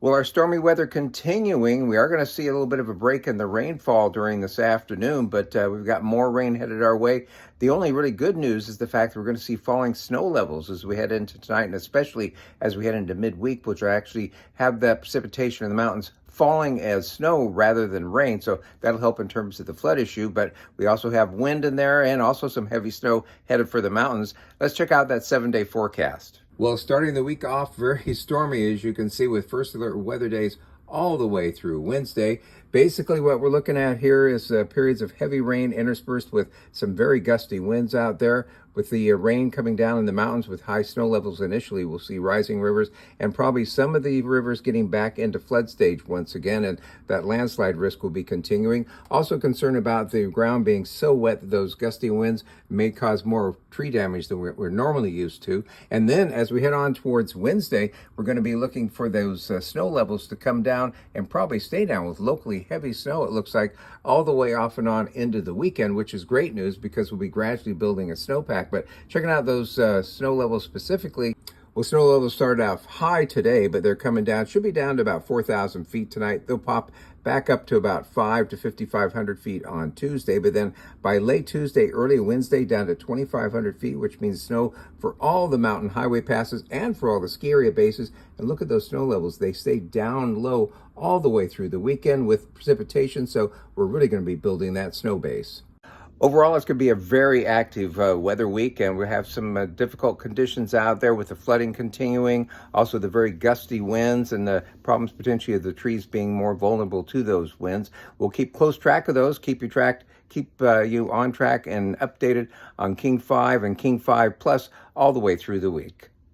Well, our stormy weather continuing. We are going to see a little bit of a break in the rainfall during this afternoon, but we've got more rain headed our way. The only really good news is the fact that we're going to see falling snow levels as we head into tonight, and especially as we head into midweek, which will actually have that precipitation in the mountains falling as snow rather than rain. So that'll help in terms of the flood issue, but we also have wind in there and also some heavy snow headed for the mountains. Let's check out that 7-day forecast. Well, starting the week off very stormy, as you can see, with first alert weather days all the way through Wednesday. Basically, what we're looking at here is periods of heavy rain interspersed with some very gusty winds out there. With the rain coming down in the mountains with high snow levels initially, we'll see rising rivers and probably some of the rivers getting back into flood stage once again, and that landslide risk will be continuing. Also concerned about the ground being so wet that those gusty winds may cause more tree damage than we're normally used to. And then as we head on towards Wednesday, we're going to be looking for those snow levels to come down and probably stay down with locally heavy snow, it looks like, all the way off and on into the weekend, which is great news because we'll be gradually building a snowpack. But checking out those snow levels specifically, well, snow levels started out high today, but they're coming down. Should be down to about 4,000 feet tonight. They'll pop back up to about 5 to 5,500 feet on Tuesday, but then by late Tuesday, early Wednesday, down to 2,500 feet, which means snow for all the mountain highway passes and for all the ski area bases. And look at those snow levels. They stay down low all the way through the weekend with precipitation, so we're really going to be building that snow base. Overall, it's going to be a very active weather week, and we have some difficult conditions out there with the flooding continuing, also the very gusty winds and the problems potentially of the trees being more vulnerable to those winds. We'll keep close track of those, keep you on track and updated on King 5 and King 5 Plus all the way through the week.